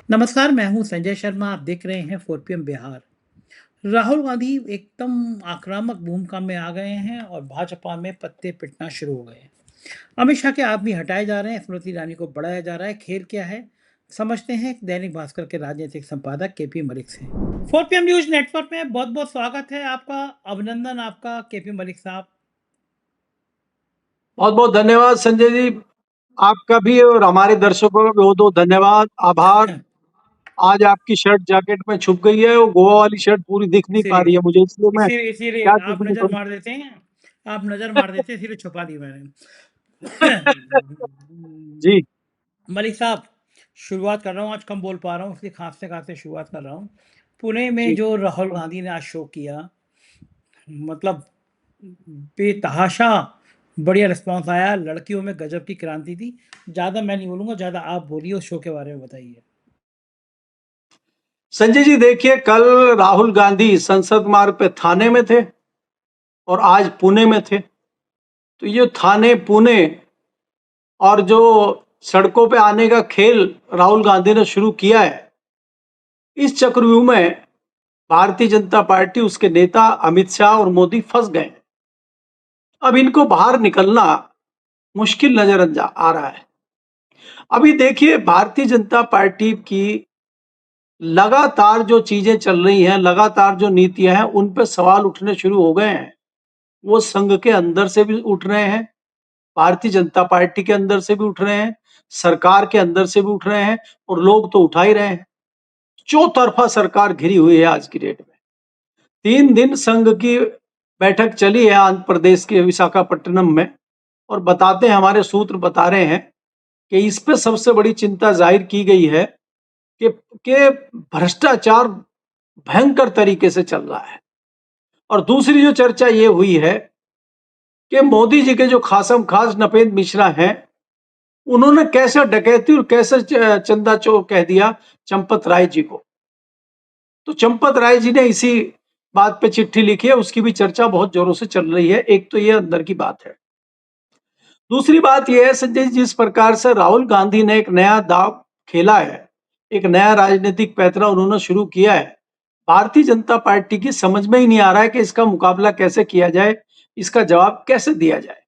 नमस्कार, मैं हूं संजय शर्मा। आप देख रहे हैं 4 PM बिहार। राहुल गांधी एकदम आक्रामक भूमिका में आ गए हैं और भाजपा में पत्ते पिटना शुरू हो गए हैं। अमित शाह के आदमी हटाए जा रहे हैं, स्मृति ईरानी को बढ़ाया जा रहा है। खेल क्या है, समझते हैं दैनिक भास्कर के राजनीतिक संपादक केपी मलिक से। 4 PM न्यूज नेटवर्क में बहुत बहुत स्वागत है आपका। अभिनंदन आपका केपी मलिक साहब। बहुत बहुत धन्यवाद संजय जी, आपका भी और हमारे दर्शकों का बहुत बहुत धन्यवाद, आभार। आज आपकी शर्ट जैकेट में छुप गई है, वो गोवा वाली शर्ट पूरी दिख नहीं पा रही है मुझे, इसलिए मैं इसीलिए इसीलिए क्या आप किसी नजर को मार देते हैं। आप नजर मार देते हैं, इसीलिए छुपा दी मैंने। जी मलिक साहब, शुरुआत कर रहा हूँ। आज कम बोल पा रहा हूँ, इसलिए खांसते-खांसते शुरुआत कर रहा हूँ। पुणे में जी जो राहुल गांधी ने आज शो किया, मतलब बेतहाशा बढ़िया रिस्पॉन्स आया। लड़कियों में गजब की क्रांति थी। ज़्यादा मैं नहीं बोलूँगा, ज़्यादा आप बोलिए, उस शो के बारे में बताइए। संजय जी, देखिए, कल राहुल गांधी संसद मार्ग पे थाने में थे और आज पुणे में थे। तो ये थाने पुणे और जो सड़कों पे आने का खेल राहुल गांधी ने शुरू किया है, इस चक्रव्यूह में भारतीय जनता पार्टी, उसके नेता अमित शाह और मोदी फंस गए। अब इनको बाहर निकलना मुश्किल नजर आ रहा है। अभी देखिए, भारतीय जनता पार्टी की लगातार जो चीजें चल रही हैं, लगातार जो नीतियां हैं, उन पे सवाल उठने शुरू हो गए हैं। वो संघ के अंदर से भी उठ रहे हैं, भारतीय जनता पार्टी के अंदर से भी उठ रहे हैं, सरकार के अंदर से भी उठ रहे हैं, और लोग तो उठा ही रहे हैं। चौतरफा सरकार घिरी हुई है आज की डेट में। 3 दिन संघ की बैठक चली है आंध्र प्रदेश के विशाखापट्टनम में, और बताते हैं, हमारे सूत्र बता रहे हैं कि इस पे सबसे बड़ी चिंता जाहिर की गई है कि भ्रष्टाचार भयंकर तरीके से चल रहा है। और दूसरी जो चर्चा ये हुई है कि मोदी जी के जो खासम खास नपेंद्र मिश्रा हैं, उन्होंने कैसे डकैती और कैसे चंदा चोर कह दिया चंपत राय जी को। तो चंपत राय जी ने इसी बात पे चिट्ठी लिखी है, उसकी भी चर्चा बहुत जोरों से चल रही है। एक तो ये अंदर की बात है। दूसरी बात यह है संजय, जिस प्रकार से राहुल गांधी ने एक नया दाव खेला है, एक नया राजनीतिक पैंतरा उन्होंने शुरू किया है, भारतीय जनता पार्टी की समझ में ही नहीं आ रहा है कि इसका मुकाबला कैसे किया जाए, इसका जवाब कैसे दिया जाए।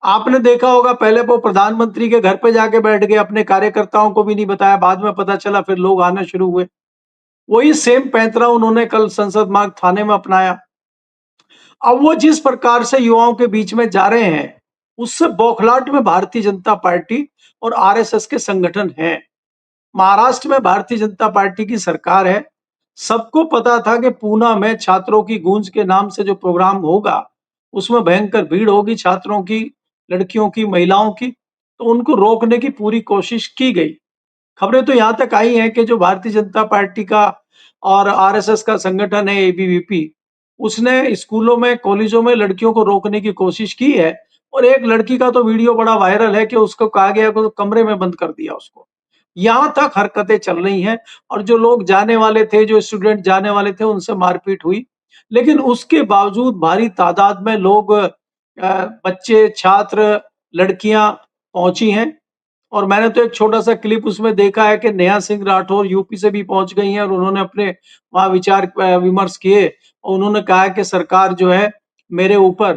आपने देखा होगा, पहले वो प्रधानमंत्री के घर पे जाके बैठ गए, अपने कार्यकर्ताओं को भी नहीं बताया, बाद में पता चला, फिर लोग आने शुरू हुए। वही सेम पैंतरा उन्होंने कल संसद मार्ग थाने में अपनाया। अब वो जिस प्रकार से युवाओं के बीच में जा रहे हैं, उससे बौखलाहट में भारतीय जनता पार्टी और आरएसएस के संगठन हैं। महाराष्ट्र में भारतीय जनता पार्टी की सरकार है। सबको पता था कि पूना में छात्रों की गूंज के नाम से जो प्रोग्राम होगा, उसमें भयंकर भीड़ होगी, छात्रों की, लड़कियों की, महिलाओं की। तो उनको रोकने की पूरी कोशिश की गई। खबरें तो यहां तक आई हैं कि जो भारतीय जनता पार्टी का और आरएसएस का संगठन है, एबीवीपी, उसने स्कूलों में, कॉलेजों में लड़कियों को रोकने की कोशिश की है। और एक लड़की का तो वीडियो बड़ा वायरल है कि उसको कहा गया कि कमरे में बंद कर दिया उसको। यहां तक हरकतें चल रही हैं। और जो लोग जाने वाले थे, जो स्टूडेंट जाने वाले थे, उनसे मारपीट हुई। लेकिन उसके बावजूद भारी तादाद में लोग, बच्चे, छात्र, लड़कियां पहुंची हैं। और मैंने तो एक छोटा सा क्लिप उसमें देखा है कि नेहा सिंह राठौर यूपी से भी पहुंच गई हैं, और उन्होंने अपने वहां विचार विमर्श किए। और उन्होंने कहा कि सरकार जो है मेरे ऊपर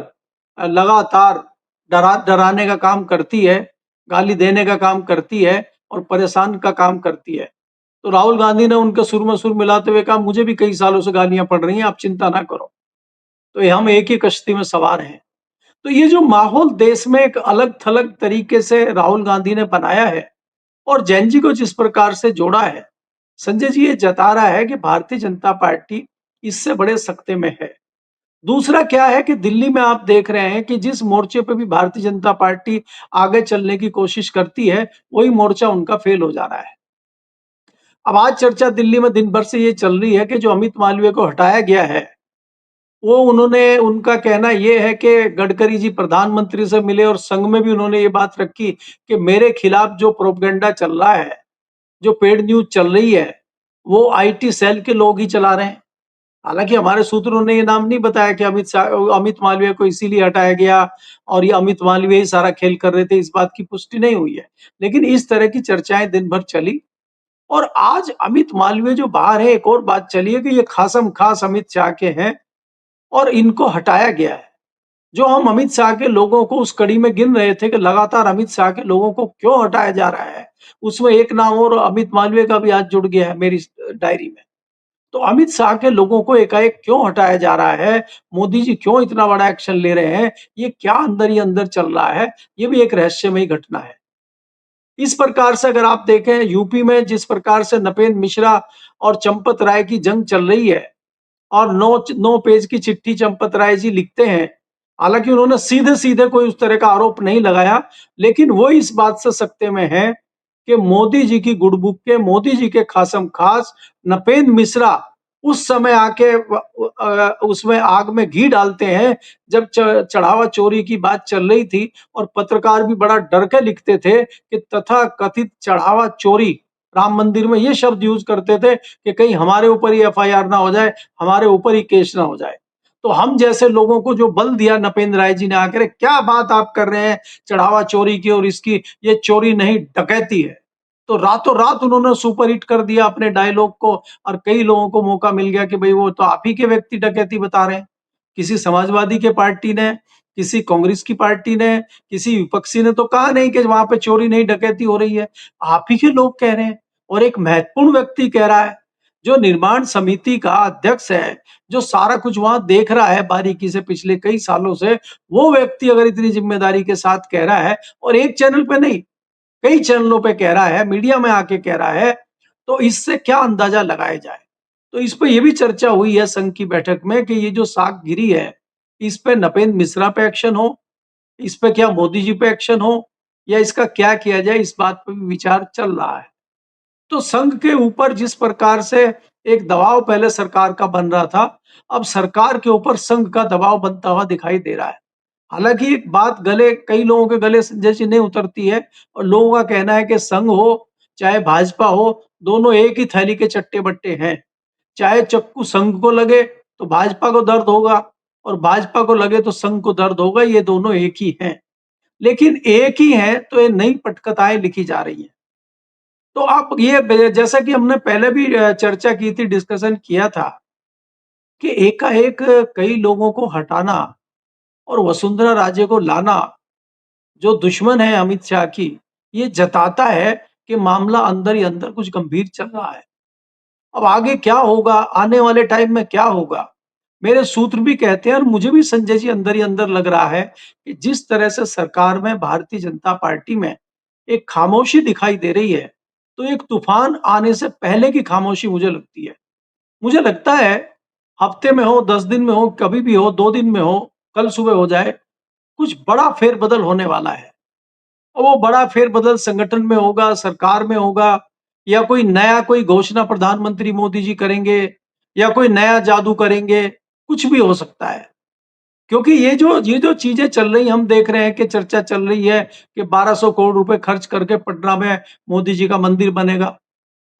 लगातार डराने का काम करती है, गाली देने का काम करती है, और परेशान का काम करती है। तो राहुल गांधी ने उनके सुर में सुर मिलाते हुए कहा, मुझे भी कई सालों से गालियां पड़ रही हैं, आप चिंता ना करो। तो ये हम एक ही कश्ती में सवार हैं। तो ये जो माहौल देश में एक अलग थलग तरीके से राहुल गांधी ने बनाया है, और जैन जी को जिस प्रकार से जोड़ा है, संजय जी ये जता रहा है कि भारतीय जनता पार्टी इससे बड़े सकते में है। दूसरा क्या है कि दिल्ली में आप देख रहे हैं कि जिस मोर्चे पे भी भारतीय जनता पार्टी आगे चलने की कोशिश करती है, वही मोर्चा उनका फेल हो जा रहा है। अब आज चर्चा दिल्ली में दिन भर से ये चल रही है कि जो अमित मालवीय को हटाया गया है, वो उन्होंने, उनका कहना ये है कि गडकरी जी प्रधानमंत्री से मिले, और संघ में भी उन्होंने ये बात रखी कि मेरे खिलाफ जो प्रोपगेंडा चल रहा है, जो पेड न्यूज चल रही है, वो आईटी सेल के लोग ही चला रहे हैं। हालांकि हमारे सूत्रों ने ये नाम नहीं बताया कि अमित मालवीय को इसीलिए हटाया गया और ये अमित मालवीय ही सारा खेल कर रहे थे, इस बात की पुष्टि नहीं हुई है। लेकिन इस तरह की चर्चाएं दिन भर चली, और आज अमित मालवीय जो बाहर है, एक और बात चली है कि ये खासम खास अमित शाह के हैं और इनको हटाया गया है। जो हम अमित शाह के लोगों को उस कड़ी में गिन रहे थे कि लगातार अमित शाह के लोगों को क्यों हटाया जा रहा है, उसमें एक नाम और अमित मालवीय का भी आज जुड़ गया है मेरी डायरी में। तो अमित शाह के लोगों को एकाएक क्यों हटाया जा रहा है, मोदी जी क्यों इतना बड़ा एक्शन ले रहे हैं, ये क्या अंदर ही अंदर चल रहा है, ये भी एक रहस्यमयी घटना है। इस प्रकार से अगर आप देखें यूपी में जिस प्रकार से नपेंद्र मिश्रा और चंपत राय की जंग चल रही है और 9 पेज की चिट्ठी चंपत राय जी लिखते हैं। हालांकि उन्होंने सीधे सीधे कोई उस तरह का आरोप नहीं लगाया, लेकिन वो इस बात से सकते में है कि मोदी जी की गुडबुक के, मोदी जी के खासम खास नपेंद्र मिश्रा उस समय आके उसमें आग में घी डालते हैं जब चढ़ावा चोरी की बात चल रही थी और पत्रकार भी बड़ा डर के लिखते थे कि तथा कथित चढ़ावा चोरी राम मंदिर में ये शब्द यूज करते थे कि कहीं हमारे ऊपर ही एफआईआर ना हो जाए, हमारे ऊपर ही केस ना हो जाए। तो हम जैसे लोगों को जो बल दिया नपेंद्र राय जी ने आकर, क्या बात आप कर रहे हैं चढ़ावा चोरी की और इसकी, ये चोरी नहीं डकैती है। तो रातों रात उन्होंने सुपर हिट कर दिया अपने डायलॉग को और कई लोगों को मौका मिल गया कि भाई वो तो आप ही के व्यक्ति डकैती बता रहे हैं। किसी समाजवादी के पार्टी ने, किसी कांग्रेस की पार्टी ने, किसी विपक्षी ने तो कहा नहीं कि वहां पे चोरी नहीं डकैती हो रही है, आप ही के लोग कह रहे हैं। और एक महत्वपूर्ण व्यक्ति कह रहा है जो निर्माण समिति का अध्यक्ष है, जो सारा कुछ वहां देख रहा है बारीकी से पिछले कई सालों से, वो व्यक्ति अगर इतनी जिम्मेदारी के साथ कह रहा है और एक चैनल पे नहीं कई चैनलों पे कह रहा है, मीडिया में आके कह रहा है, तो इससे क्या अंदाजा लगाया जाए। तो इस पे ये भी चर्चा हुई है संघ की बैठक में कि ये जो साख गिरी है, इस पे नपेंद्र मिश्रा पे एक्शन हो, इस पे क्या मोदी जी पे एक्शन हो, या इसका क्या किया जाए, इस बात पे भी विचार चल रहा है। तो संघ के ऊपर जिस प्रकार से एक दबाव पहले सरकार का बन रहा था, अब सरकार के ऊपर संघ का दबाव बनता हुआ दिखाई दे रहा है। हालांकि एक बात गले कई लोगों के गले जैसी नहीं उतरती है और लोगों का कहना है कि संघ हो चाहे भाजपा हो, दोनों एक ही थैली के चट्टे बट्टे हैं। चाहे चक्कू संघ को लगे तो भाजपा को दर्द होगा और भाजपा को लगे तो संघ को दर्द होगा, ये दोनों एक ही हैं। लेकिन एक ही हैं तो ये नई पटकथाएं लिखी जा रही हैं। तो आप ये जैसा कि हमने पहले भी चर्चा की थी, डिस्कशन किया था कि एकाएक कई लोगों को हटाना और वसुंधरा राजे को लाना, जो दुश्मन है अमित शाह की, ये जताता है कि मामला अंदर ही अंदर कुछ गंभीर चल रहा है। अब आगे क्या होगा, आने वाले टाइम में क्या होगा, मेरे सूत्र भी कहते हैं और मुझे भी संजय जी अंदर ही अंदर लग रहा है कि जिस तरह से सरकार में, भारतीय जनता पार्टी में एक खामोशी दिखाई दे रही है, तो एक तूफान आने से पहले की खामोशी मुझे लगती है। मुझे लगता है हफ्ते में हो, 10 दिन में हो, कभी भी हो, 2 दिन में हो, कल सुबह हो जाए, कुछ बड़ा फेरबदल होने वाला है। और वो बड़ा फेरबदल संगठन में होगा, सरकार में होगा, या कोई नया कोई घोषणा प्रधानमंत्री मोदी जी करेंगे, या कोई नया जादू करेंगे, कुछ भी हो सकता है। क्योंकि ये जो चीजें चल रही, हम देख रहे हैं कि चर्चा चल रही है कि 1200 करोड़ रुपए खर्च करके पटना में मोदी जी का मंदिर बनेगा।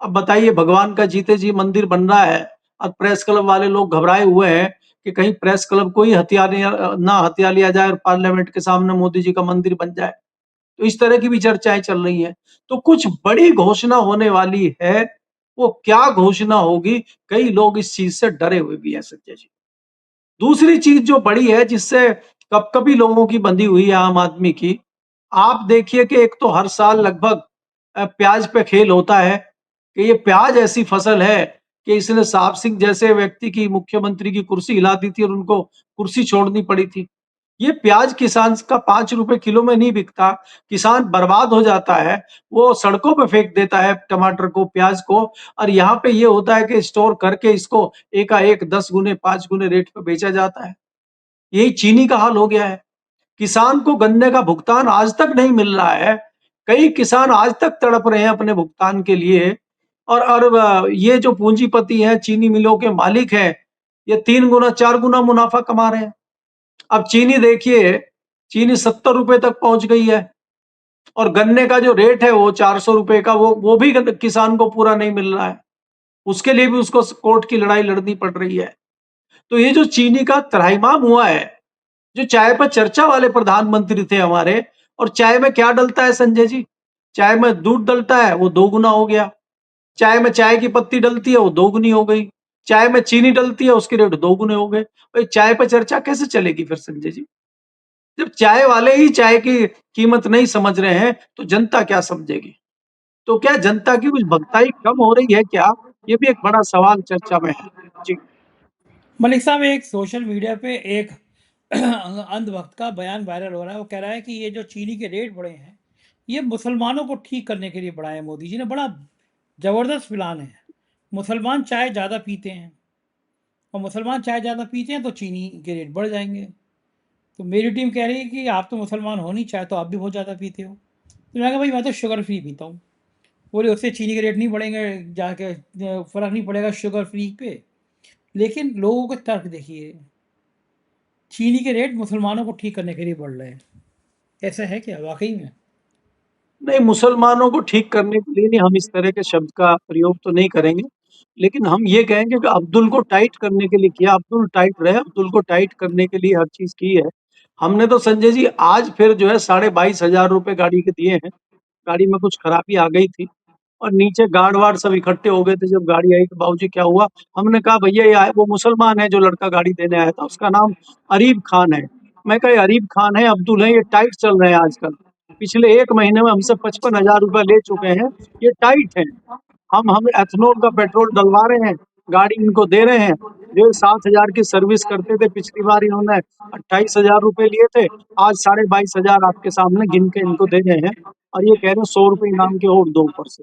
अब बताइए, भगवान का जीते जी मंदिर बन रहा है और प्रेस क्लब वाले लोग घबराए हुए हैं कि कहीं प्रेस क्लब को ही हथिया लिया जाए और पार्लियामेंट के सामने मोदी जी का मंदिर बन जाए। तो इस तरह की भी चर्चाएं चल रही हैं। तो कुछ बड़ी घोषणा होने वाली है, वो क्या घोषणा होगी, कई लोग इस चीज से डरे हुए भी हैं संजय जी। दूसरी चीज जो बड़ी है जिससे कपकपी लोगों की बंधी हुई है आम आदमी की, आप देखिए कि एक तो हर साल लगभग प्याज पे खेल होता है कि ये प्याज ऐसी फसल है कि इसने साहब सिंह जैसे व्यक्ति की मुख्यमंत्री की कुर्सी हिला दी थी और उनको कुर्सी छोड़नी पड़ी थी। ये प्याज किसान का 5 रुपए किलो में नहीं बिकता, किसान बर्बाद हो जाता है, वो सड़कों पे फेंक देता है टमाटर को, प्याज को, और यहाँ पे ये होता है कि स्टोर करके इसको एकाएक 10 गुने 5 गुने रेट पे बेचा जाता है। यही चीनी का हाल हो गया है। किसान को गन्ने का भुगतान आज तक नहीं मिल रहा है। कई किसान आज तक तड़प रहे हैं अपने भुगतान के लिए, और ये जो पूंजीपति हैं, चीनी मिलों के मालिक हैं, ये 3 गुना 4 गुना मुनाफा कमा रहे हैं। अब चीनी देखिए, चीनी 70 रुपए तक पहुंच गई है और गन्ने का जो रेट है वो 400 रुपए का, वो भी किसान को पूरा नहीं मिल रहा है। उसके लिए भी उसको कोर्ट की लड़ाई लड़नी पड़ रही है। तो ये जो चीनी का त्राहिमाम हुआ है, जो चाय पर चर्चा वाले प्रधानमंत्री थे हमारे, और चाय में क्या डलता है संजय जी, चाय में दूध डलता है, वो 2 गुना हो गया। चाय में चाय की पत्ती डलती है वो दोगुनी हो गई, चाय में चीनी डलती है उसके रेट दोगुने हो गए। भाई चाय पे चर्चा कैसे चलेगी फिर संजय जी? जब चाय वाले ही चाय की कीमत नहीं समझ रहे हैं तो जनता क्या समझेगी? तो क्या जनता की कुछ भगताई कम हो रही है क्या? ये भी एक बड़ा सवाल चर्चा में है। जी। मलिक साहब, एक सोशल मीडिया पे एक अंधभक्त का बयान वायरल हो रहा है। वो कह रहा है कि ये जो चीनी के रेट बढ़े हैं, ये मुसलमानों को ठीक करने के लिए बढ़ाए हैं। मोदी जी ने बड़ा ज़बरदस्त प्लान है। मुसलमान चाय ज़्यादा पीते हैं, और मुसलमान चाय ज़्यादा पीते हैं तो चीनी के रेट बढ़ जाएंगे। तो मेरी टीम कह रही है कि आप तो मुसलमान हो नहीं, चाय तो आप भी बहुत ज़्यादा पीते हो। तो मैंने कहा भाई, मैं तो शुगर फ्री पीता हूँ। बोले उससे चीनी के रेट नहीं बढ़ेंगे, जाके फ़र्क नहीं पड़ेगा शुगर फ्री पे। लेकिन लोगों के तर्क देखिए, चीनी के रेट मुसलमानों को ठीक करने के लिए बढ़ रहे हैं। ऐसा है क्या वाक़ई में? नहीं, मुसलमानों को ठीक करने के लिए नहीं, हम इस तरह के शब्द का प्रयोग तो नहीं करेंगे। लेकिन हम ये कहेंगे कि अब्दुल को टाइट करने के लिए किया, अब्दुल टाइट रहे, अब्दुल को टाइट करने के लिए हर चीज़ की है। हमने तो संजय जी आज फिर जो है 22,500 रुपए गाड़ी के दिए हैं। गाड़ी में कुछ खराबी आ गई थी और नीचे गार्ड-वार्ड सब इकट्ठे हो गए थे जब गाड़ी आई, तो बाबूजी क्या हुआ? हमने कहा भैया ये वो मुसलमान है जो लड़का गाड़ी देने आया था, उसका नाम अरीब खान है। मैं कहा ये अरीब खान है, अब्दुल है, ये टाइट चल रहे हैं आजकल। पिछले 1 महीने में हमसे 55,000 रुपए ले चुके हैं, ये टाइट हैं। हम एथनॉल का पेट्रोल डलवा रहे हैं, गाड़ी इनको दे रहे हैं। 7,500 की सर्विस करते थे, पिछली बार इन्होंने 28,000 रुपए लिए थे, आज 22,500 आपके सामने गिन के इनको दे रहे हैं और ये कह रहे हैं 100 रुपए इनाम के और दो ऊपर से।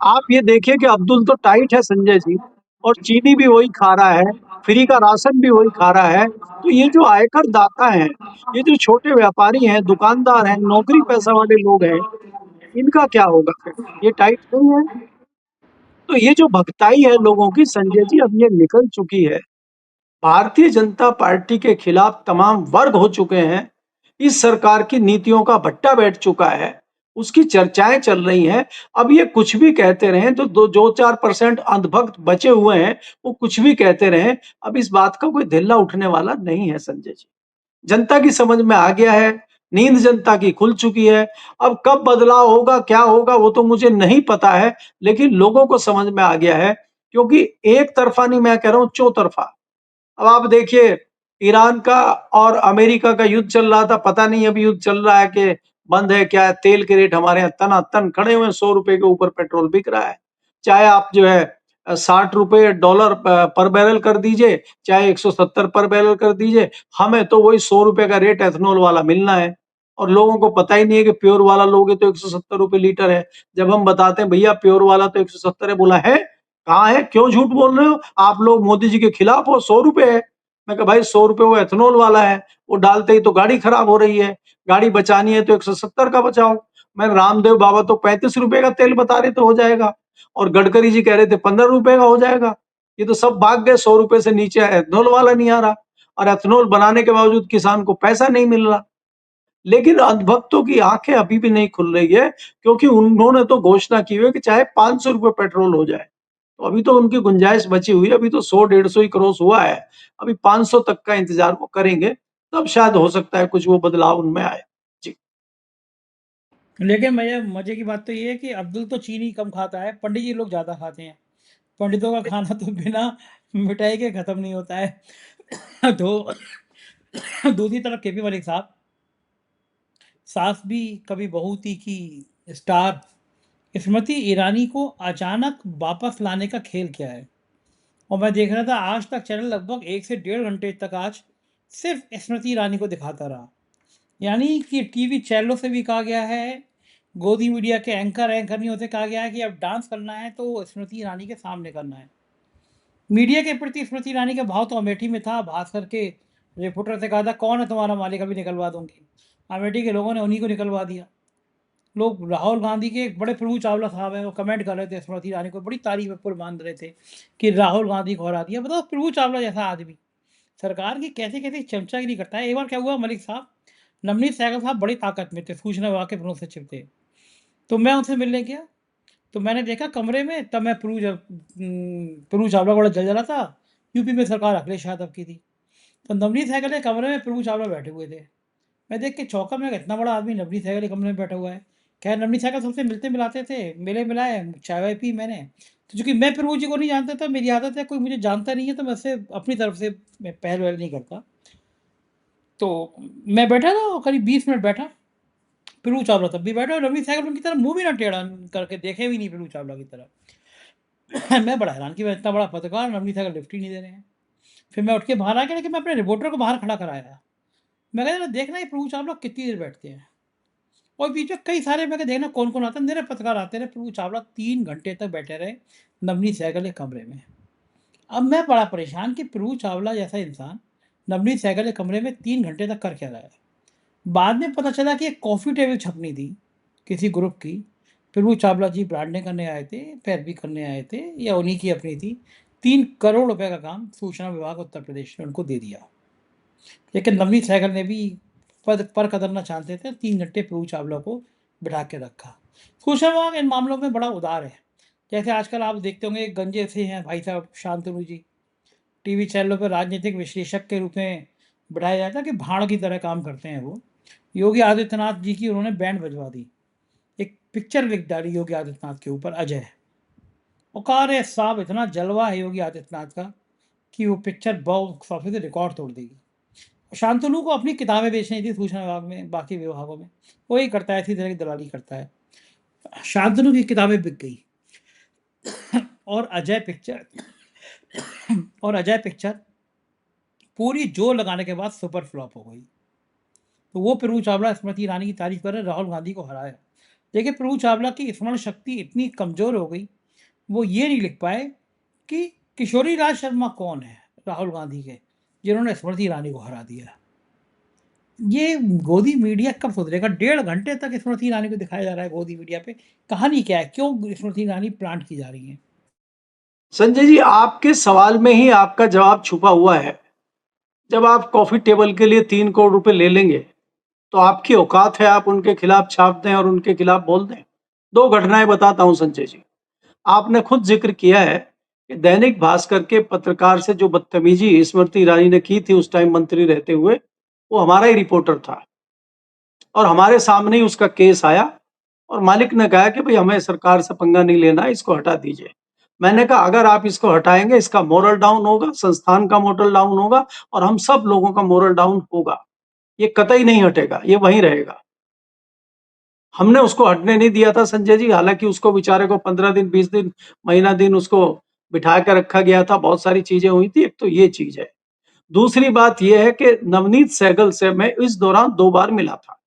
आप ये देखिए कि अब्दुल तो टाइट है संजय जी, और चीनी भी वही खा रहा है, फ्री का राशन भी वही खा रहा है। तो ये जो आयकर दाता हैं, ये जो छोटे व्यापारी हैं, दुकानदार हैं, नौकरी पैसा वाले लोग हैं, इनका क्या होगा फिर? ये टाइट नहीं है? तो ये जो भगताई है लोगों की संजय जी, अब ये निकल चुकी है। भारतीय जनता पार्टी के खिलाफ तमाम वर्ग हो चुके हैं। इस सरकार की नीतियों का भट्टा बैठ चुका है। उसकी चर्चाएं चल रही हैं। अब ये कुछ भी कहते रहें, तो जो 4% अंधभक्त बचे हुए हैं, वो कुछ भी कहते रहें। अब इस बात का कोई धिल्ला उठने वाला नहीं है संजय जी। जनता की समझ में आ गया है, नींद जनता की खुल चुकी है। अब कब बदलाव होगा, क्या होगा, वो तो मुझे नहीं पता है, लेकिन लोगों को समझ में आ गया है, क्योंकि एक तरफा नहीं, मैं कह रहा हूं चौतरफा। अब आप देखिए, ईरान का और अमेरिका का युद्ध चल रहा था, पता नहीं अभी युद्ध चल रहा है कि बंद है क्या है। तेल के रेट हमारे यहाँ तनातन खड़े हुए हैं, 100 रुपए के ऊपर पेट्रोल बिक रहा है। चाहे आप जो है 60 रुपए डॉलर पर बैरल कर दीजिए, चाहे 170 पर बैरल कर दीजिए, हमें तो वही 100 रुपए का रेट एथनॉल वाला मिलना है। और लोगों को पता ही नहीं है कि प्योर वाला लोगे तो 170 रुपए लीटर है। जब हम बताते हैं भैया प्योर वाला तो 170 है, बोला है कहाँ है, क्यों झूठ बोल रहे हो आप लोग, मोदी जी के खिलाफ हो, 100 रुपए है। मैं कहा भाई 100 रुपए वो एथनॉल वाला है, वो डालते ही तो गाड़ी खराब हो रही है। गाड़ी बचानी है तो 170 का बचाओ। मैं रामदेव बाबा तो 35 रुपए का तेल बता रहे थे हो जाएगा, और गडकरी जी कह रहे थे 15 रुपए का हो जाएगा। ये तो सब भाग गए, 100 रुपए से नीचे एथनॉल वाला नहीं आ रहा, और एथनॉल बनाने के बावजूद किसान को पैसा नहीं मिल रहा। लेकिन अंधभक्तों की आंखें अभी भी नहीं खुल रही है, क्योंकि उन्होंने तो घोषणा की हुई है कि चाहे 500 रुपए पेट्रोल हो जाए। तो अभी तो उनकी गुंजाइश बची हुई है, अभी तो 100-150 ही क्रॉस हुआ है। अभी 500 तक का इंतजार वो करेंगे, तब शायद हो सकता है कुछ वो बदलाव उनमें आए। जी। लेकिन भैया, मज़े की बात तो ये है कि अब्दुल तो चीनी कम खाता है, पंडित जी लोग ज़्यादा खाते हैं। पंडितों का खाना तो बिना मिठाई के ख़त्म नहीं होता है। तो दूसरी तरफ केपी मलिक साहब, सास भी कभी बहू थी की स्टार स्मृति ईरानी को अचानक वापस लाने का खेल क्या है? और मैं देख रहा था आज तक चैनल लगभग 1 से डेढ़ घंटे तक आज सिर्फ स्मृति ईरानी को दिखाता रहा। यानी कि टीवी चैनलों से भी कहा गया है, गोदी मीडिया के एंकर एंकर नहीं होते, कहा गया है कि अब डांस करना है तो स्मृति ईरानी के सामने करना है। मीडिया के प्रति स्मृति ईरानी का भाव तो अमेठी में था। भास्कर के रिपोर्टर से कहा था कौन है तुम्हारा मालिक, अभी निकलवा दूंगी। अमेठी के लोगों ने उन्हीं को निकलवा दिया। लोग राहुल गांधी के एक बड़े प्रभु चावला साहब हैं, वो कमेंट कर रहे थे स्मृति ईरानी को, बड़ी तारीफ पुर मान रहे थे कि राहुल गांधी को हरा दिया। बताओ, प्रभु चावला जैसा आदमी सरकार की कैसे कैसे चमचागिरी करता है। एक बार क्या हुआ मलिक साहब, नवनीत सहगल साहब बड़ी ताकत में थे, सूचना विभाग के प्रमुख सचिव थे। तो मैं उनसे मिलने गया, तो मैंने देखा कमरे में, तब मैं प्रभु चावला को बड़ा जल था। यूपी में सरकार अखिलेश यादव की थी। तो नवनीत सहगल के कमरे में प्रभु चावला बैठे हुए थे। मैं देख के चौंका, मैं कहा, इतना बड़ा आदमी नवनीत सहगल के कमरे में बैठा हुआ है। खैर नवनीत सहगल सबसे मिलते मिलाते थे, मिले मिलाए, चाय वाय पी मैंने। तो चूँकि मैं प्रभु जी को नहीं जानता था, मेरी आदत है कोई मुझे जानता नहीं है तो मैं उससे अपनी तरफ से मैं पहल-वहल नहीं करता। तो मैं बैठा था और करीब 20 मिनट बैठा, प्रभु चावला तब भी बैठा और नवनीत सहगल उनकी तरफ मुँह भी ना टेढ़ा करके देखे भी नहीं प्रभु चावला की तरफ। मैं बड़ा हैरान कि मैं इतना बड़ा पत्रकार, नवनीत सहगल लिफ्ट ही नहीं दे रहे हैं। फिर मैं उठ के बाहर आ गया, लेकिन मैं अपने रिपोर्टर को बाहर खड़ा कराया। मैं कहा, "ज़रा देखना ये प्रभु चावला कितनी देर बैठते हैं।" और बीच में कई सारे मैं कहा देखना कौन-कौन आता है, मेरे पत्रकार आते रहे, प्रभु चावला 3 घंटे तक बैठे रहे नवनीत सहगल के कमरे में। अब मैं बड़ा परेशान कि प्रभु चावला जैसा इंसान नवनीत सहगल के कमरे में 3 घंटे तक कर क्या रहा है। बाद में पता चला कि एक कॉफ़ी टेबल छपनी थी, किसी ग्रुप की। प्रभु चावला जी ब्रांडिंग करने आए थे, पैरवी करने आए थे या उन्हीं की अपनी थी। 3 करोड़ रुपए का काम सूचना विभाग उत्तर प्रदेश ने उनको दे दिया। लेकिन नवनीत सहगल ने भी पद पर कदर न जानते थे, 3 घंटे प्रभु चावला को बिठा के रखा। सूचना विभाग इन मामलों में बड़ा उदार है। जैसे आजकल आप देखते होंगे गंजे से हैं भाई साहब शांतनु जी, टीवी चैनलों पर राजनीतिक विश्लेषक के रूप में बिठाया जाता है कि भाड़ की तरह काम करते हैं वो। योगी आदित्यनाथ जी की उन्होंने बैंड बजवा दी। एक पिक्चर लिख डाली योगी आदित्यनाथ के ऊपर अजय। औकार है साहब, इतना जलवा है योगी आदित्यनाथ का कि वो पिक्चर बॉक्स ऑफिस से रिकॉर्ड तोड़ देगी। शांतनु को अपनी किताबें बेचनी थी सूचना विभाग में, बाकी विभागों में। वही करता है, इसी तरह की दलाली करता है। शांतनु की किताबें बिक गई और अजय पिक्चर और अजय पिक्चर पूरी जोर लगाने के बाद सुपर फ्लॉप हो गई। तो वो प्रभु चावला स्मृति ईरानी की तारीफ कर रहे राहुल गांधी को हराया। देखिए प्रभु चावला की स्मरण शक्ति इतनी कमजोर हो गई, वो ये नहीं लिख पाए कि किशोरी राज शर्मा कौन है राहुल गांधी के, जिन्होंने स्मृति ईरानी को हरा दिया। ये गोदी मीडिया कब सुधरेगा? 1.5 घंटे तक स्मृति ईरानी को दिखाया जा रहा है गोदी मीडिया पे। कहानी क्या है? क्यों स्मृति ईरानी प्लांट की जा रही है? संजय जी, आपके सवाल में ही आपका जवाब छुपा हुआ है। जब आप कॉफी टेबल के लिए 3 करोड़ रुपए ले लेंगे, तो आपकी औकात है आप उनके खिलाफ छाप दें और उनके खिलाफ बोल दें। 2 घटनाएं बताता हूं संजय जी। आपने खुद जिक्र किया है कि दैनिक भास्कर के पत्रकार से जो बदतमीजी स्मृति ईरानी ने की थी उस टाइम मंत्री रहते हुए, वो हमारा ही रिपोर्टर था और हमारे सामने ही उसका केस आया और मालिक ने कहा कि भाई हमें सरकार से पंगा नहीं लेना, इसको हटा दीजिए। मैंने कहा अगर आप इसको हटाएंगे इसका मोरल डाउन होगा, संस्थान का मोरल डाउन होगा और हम सब लोगों का मोरल डाउन होगा। ये कतई नहीं हटेगा, ये वहीं रहेगा। हमने उसको हटने नहीं दिया था संजय जी, हालांकि उसको बेचारे को 15 दिन, 20 दिन, महीना दिन उसको बिठा कर रखा गया था। बहुत सारी चीजें हुई थी। एक तो ये चीज है। दूसरी बात यह है कि नवनीत सहगल से मैं इस दौरान 2 बार मिला था।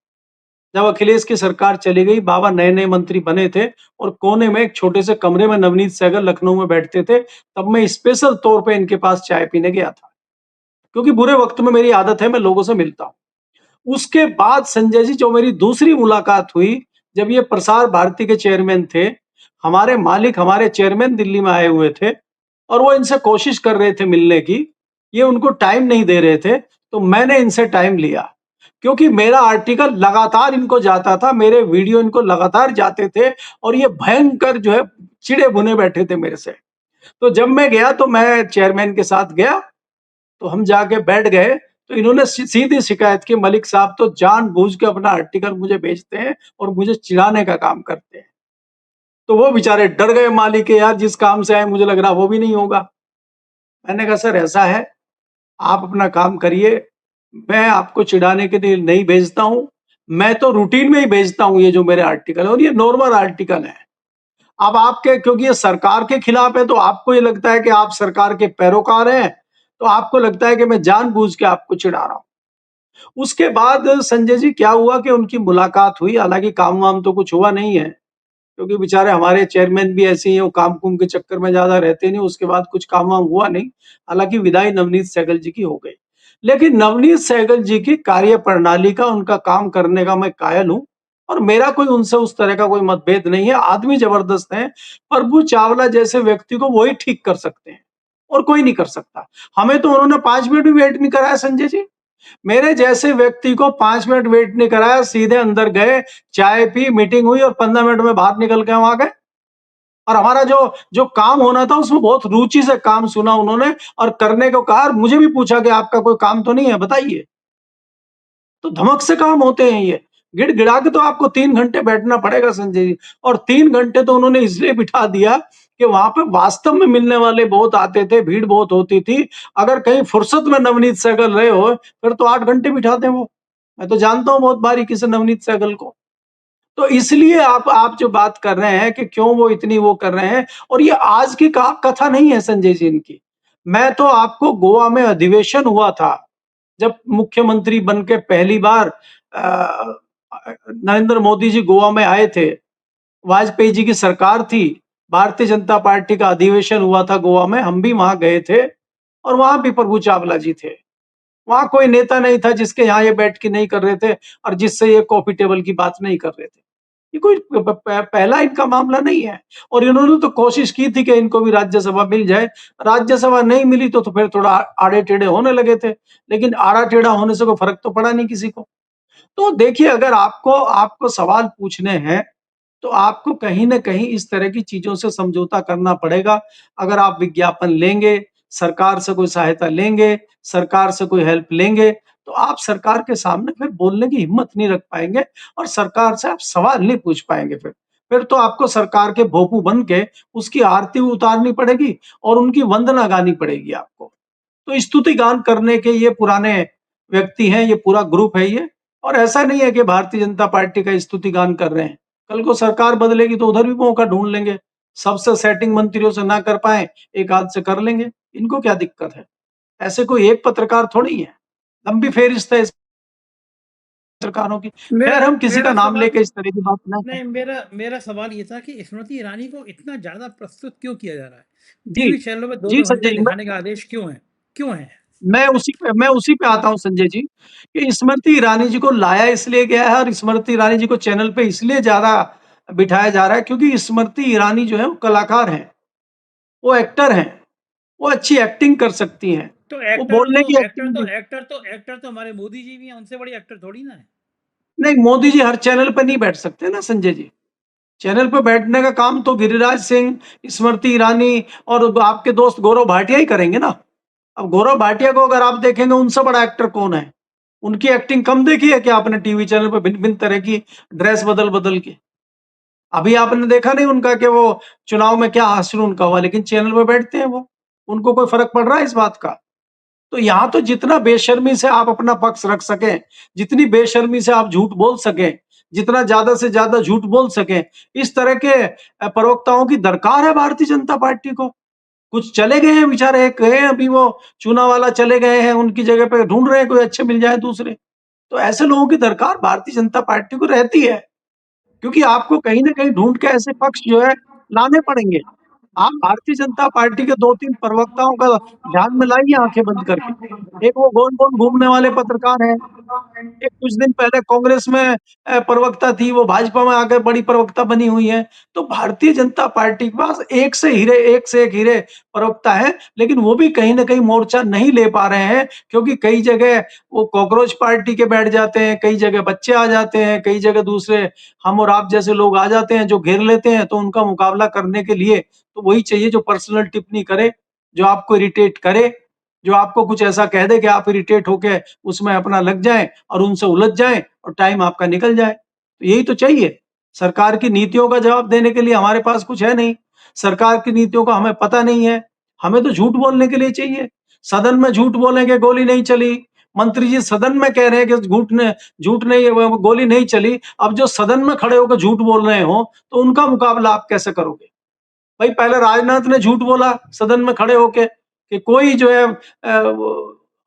जब अखिलेश की सरकार चली गई, बाबा नए-नए मंत्री बने थे और कोने में एक छोटे से कमरे में नवनीत सहगल लखनऊ में बैठते थे, तब मैं स्पेशल तौर पे इनके पास चाय पीने गया था। क्योंकि बुरे वक्त में मेरी आदत है, मैं लोगों से मिलता हूँ। उसके बाद संजय जी जो मेरी दूसरी मुलाकात हुई, जब ये प्रसार भारती के चेयरमैन थे, हमारे मालिक, हमारे चेयरमैन दिल्ली में आए हुए थे और वो इनसे कोशिश कर रहे थे मिलने की। ये उनको टाइम नहीं दे रहे थे, तो मैंने इनसे टाइम लिया। क्योंकि मेरा आर्टिकल लगातार इनको जाता था, मेरे वीडियो इनको लगातार जाते थे और ये भयंकर जो है चिड़े भुने बैठे थे मेरे से। तो जब मैं गया तो मैं चेयरमैन के साथ गया, तो हम जाके बैठ गए, तो इन्होंने सीधी शिकायत की, मलिक साहब तो जानबूझ के अपना आर्टिकल मुझे भेजते हैं और मुझे चिढ़ाने का काम करते हैं। तो वो बेचारे डर गए मालिक के, यार जिस काम से आए मुझे लग रहा वो भी नहीं होगा। मैंने कहा सर ऐसा है, आप अपना काम करिए, मैं आपको चिढ़ाने के लिए नहीं भेजता हूँ, मैं तो रूटीन में ही भेजता हूँ ये जो मेरे आर्टिकल है और ये नॉर्मल आर्टिकल है। अब आपके क्योंकि ये सरकार के खिलाफ है तो आपको ये लगता है कि आप सरकार के पैरोकार हैं, तो आपको लगता है कि मैं जानबूझ के आपको चिढ़ा रहा हूँ। उसके बाद संजय जी क्या हुआ कि उनकी मुलाकात हुई, हालांकि काम वाम तो कुछ हुआ नहीं है, क्योंकि बेचारे हमारे चेयरमैन भी ऐसे ही हैं, वो काम कुम के चक्कर में ज्यादा रहते नहीं। उसके बाद कुछ काम वाम हुआ नहीं, हालांकि विदाई नवनीत सहगल जी की हो गई। लेकिन नवनीत सहगल जी की कार्य प्रणाली का, उनका काम करने का मैं कायल हूं और मेरा कोई उनसे उस तरह का कोई मतभेद नहीं है। आदमी जबरदस्त है, प्रभु चावला जैसे व्यक्ति को वही ठीक कर सकते हैं और कोई नहीं कर सकता। हमें तो उन्होंने 5 मिनट भी वेट नहीं कराया संजय जी। मेरे जैसे व्यक्ति को 5 मिनट वेट नहीं कराया, सीधे अंदर गए, चाय पी, मीटिंग हुई और 15 मिनट में बाहर निकल के हम आ गए। और हमारा जो जो काम होना था उसमें बहुत रुचि से काम सुना उन्होंने और करने को कहा। मुझे भी पूछा कि आपका कोई काम तो नहीं है, बताइए। तो धमक से काम होते हैं ये। गिड़गिड़ा के तो आपको 3 घंटे बैठना पड़ेगा संजय जी। और 3 घंटे तो उन्होंने इसलिए बिठा दिया कि वहां पे वास्तव में मिलने वाले बहुत आते थे, भीड़ बहुत होती थी। अगर कहीं फुर्सत में नवनीत सहगल रहे हो फिर तो 8 घंटे बिठा दें वो। मैं तो जानता हूँ बहुत बारीकी से नवनीत सहगल को। तो इसलिए आप जो बात कर रहे हैं कि क्यों वो इतनी वो कर रहे हैं, और ये आज की कथा नहीं है संजय जी इनकी। मैं तो आपको गोवा में अधिवेशन हुआ था, जब मुख्यमंत्री बन के पहली बार नरेंद्र मोदी जी गोवा में आए थे, वाजपेयी जी की सरकार थी, भारतीय जनता पार्टी का अधिवेशन हुआ था गोवा में, हम भी वहां गए थे और वहां भी प्रभु चावला जी थे। वहां कोई नेता नहीं था जिसके यहाँ ये बैठ के नहीं कर रहे थे और जिससे ये कॉफी टेबल की बात नहीं कर रहे थे। ये कोई पहला इनका मामला नहीं है। और इन्होंने तो कोशिश की थी कि इनको भी राज्यसभा मिल जाए। राज्यसभा नहीं मिली तो फिर थोड़ा आड़े टेढ़े होने लगे थे, लेकिन आड़ा टेढ़ा होने से कोई फर्क तो पड़ा नहीं किसी को। तो देखिए, अगर आपको आपको सवाल पूछने हैं तो आपको कहीं न कहीं इस तरह की चीज़ों से समझौता करना पड़ेगा। अगर आप विज्ञापन लेंगे, सरकार से कोई सहायता लेंगे, सरकार से कोई हेल्प लेंगे, तो आप सरकार के सामने फिर बोलने की हिम्मत नहीं रख पाएँगे और सरकार से आप सवाल नहीं पूछ पाएँगे फिर। फिर तो आपको सरकार के भोंपू बन के उसकी आरती उतारनी पड़ेगी और उनकी वंदना गानी पड़ेगी आपको। तो स्तुति गान करने के ये पुराने व्यक्ति हैं, ये पूरा ग्रुप है ये। और ऐसा नहीं है कि भारतीय जनता पार्टी का स्तुति गान कर रहे हैं। कल को सरकार बदलेगी तो उधर भी मौका ढूंढ लेंगे। सबसे सेटिंग मंत्रियों से ना कर पाए, एक आध से कर लेंगे। इनको क्या दिक्कत है? ऐसे कोई एक पत्रकार थोड़ी है, लंबी फेहरिस्त है इस पत्रकारों की। मेरा खैर, हम किसी का मेरा नाम सवाल लेके इस तरह की बात ना करें। नहीं, मेरा मेरा सवाल ये था कि स्मृति ईरानी को इतना ज़्यादा प्रस्तुत क्यों किया जा रहा है? जी, टीवी चैनलों में जी 2-2 घंटे संजय जी, दिखाने का आदेश क्यों है? क्यों है? मैं उसी पे आता हूँ संजय जी, कि स्मृति ईरानी जी को लाया इसलिए गया है और स्मृति ईरानी जी को चैनल पे इसलिए ज़्यादा बिठाया जा रहा है क्योंकि स्मृति ईरानी जो है वो कलाकार हैं, वो एक्टर हैं, वो अच्छी एक्टिंग कर सकती हैं, तो वो बोलने की एक्टिंग भी। एक्टर तो हमारे मोदी जी भी हैं, उनसे बड़ी एक्टर थोड़ी ना है। नहीं, मोदी जी हर चैनल पे नहीं बैठ सकते ना संजय जी। चैनल पे बैठने का काम तो गिरिराज सिंह, स्मृति ईरानी और आपके दोस्त गौरव भाटिया ही करेंगे ना। अब गौरव भाटिया को अगर आप देखेंगे, उनसे बड़ा एक्टर कौन है? उनकी एक्टिंग कम देखी है क्या आपने टीवी चैनल पे भिन्न भिन्न तरह की ड्रेस बदल बदल के? अभी आपने देखा नहीं उनका कि वो चुनाव में क्या हासिल उनका हुआ, लेकिन चैनल पे बैठते हैं वो। उनको कोई फर्क पड़ रहा है इस बात का? तो यहाँ तो जितना बेशर्मी से आप अपना पक्ष रख सकें, जितनी बेशर्मी से आप झूठ बोल सकें, जितना ज्यादा से ज्यादा झूठ बोल सकें, इस तरह के प्रवक्ताओं की दरकार है भारतीय जनता पार्टी को। कुछ चले गए हैं बेचारे, एक गए हैं अभी वो चूना वाला, चले गए हैं, उनकी जगह पे ढूंढ रहे हैं कोई अच्छे मिल जाए दूसरे। तो ऐसे लोगों की दरकार भारतीय जनता पार्टी को रहती है, क्योंकि आपको कहीं न कहीं ढूँढ के ऐसे पक्ष जो है लाने पड़ेंगे। आप भारतीय जनता पार्टी के 2-3 प्रवक्ताओं का ध्यान में लाइए आँखें बंद करके। एक वो गोल-गोल घूमने वाले पत्रकार हैं, एक कुछ दिन पहले कांग्रेस में प्रवक्ता थी, वो भाजपा में आकर बड़ी प्रवक्ता बनी हुई है। तो भारतीय जनता पार्टी के पास एक से एक हीरे प्रवक्ता हैं, लेकिन वो भी कहीं न कहीं मोर्चा नहीं ले पा रहे हैं, क्योंकि कई जगह वो कॉकरोच पार्टी के बैठ जाते हैं, कई जगह बच्चे आ जाते हैं, कई जगह दूसरे हम और आप जैसे लोग आ जाते हैं जो घेर लेते हैं, तो उनका मुकाबला करने के लिए तो वही चाहिए जो पर्सनल टिप्पणी करे, जो आपको इरिटेट करे, जो आपको कुछ ऐसा कह दे कि आप इरिटेट होके उसमें अपना लग जाएँ और उनसे उलझ जाएँ और टाइम आपका निकल जाए। तो यही तो चाहिए। सरकार की नीतियों का जवाब देने के लिए हमारे पास कुछ है नहीं। सरकार की नीतियों का हमें पता नहीं है। हमें तो झूठ बोलने के लिए चाहिए। सदन में झूठ बोलेंगे गोली नहीं चली। मंत्री जी सदन में कह रहे हैं कि झूठ नहीं, गोली नहीं चली। अब जो सदन में खड़े होकर झूठ बोल रहे हो, तो उनका मुकाबला आप कैसे करोगे? भाई, पहले राजनाथ ने झूठ बोला सदन में खड़े होके कि कोई जो है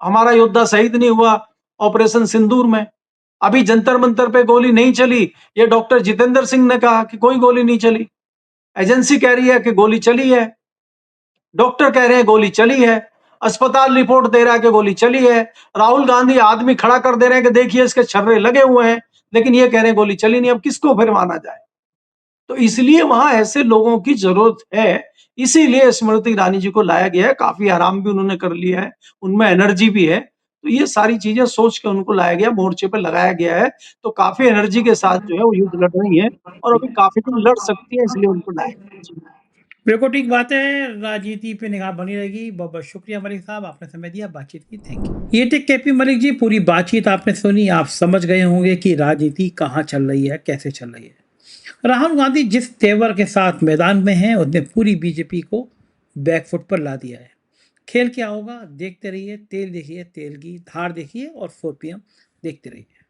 हमारा योद्धा शहीद नहीं हुआ ऑपरेशन सिंदूर में। अभी जंतर मंतर पे गोली नहीं चली, ये डॉक्टर जितेंद्र सिंह ने कहा कि कोई गोली नहीं चली। एजेंसी कह रही है कि गोली चली है, डॉक्टर कह रहे हैं गोली चली है, अस्पताल रिपोर्ट दे रहा है कि गोली चली है। राहुल गांधी आदमी खड़ा कर दे रहे हैं कि देखिए इसके छर्रे लगे हुए हैं, लेकिन ये कह रहे हैं गोली चली नहीं। अब किसको फिर माना जाए? तो इसलिए वहां ऐसे लोगों की जरूरत है। इसीलिए स्मृति ईरानी जी को लाया गया है। काफी आराम भी उन्होंने कर लिया है, उनमें एनर्जी भी है। तो ये सारी चीजें सोच के उनको लाया गया, मोर्चे पे लगाया गया है। तो काफी एनर्जी के साथ जो है वो युद्ध लड़ रही है और अभी काफी दिन लड़ सकती है, इसलिए उनको लाया गया। जी। बिल्कुल ठीक बात है, राजनीति पे निगाह बनी रहेगी। बहुत-बहुत शुक्रिया मलिक साहब, आपने समय दिया, बातचीत की, थैंक यू। ये थे केपी मलिक जी, पूरी बातचीत आपने सुनी, आप समझ गए होंगे कि राजनीति कहाँ चल रही है, कैसे चल रही है। राहुल गांधी जिस तेवर के साथ मैदान में हैं, उसने पूरी बीजेपी को बैकफुट पर ला दिया है। खेल क्या होगा देखते रहिए, तेल देखिए, तेल की धार देखिए और 4 पीएम देखते रहिए।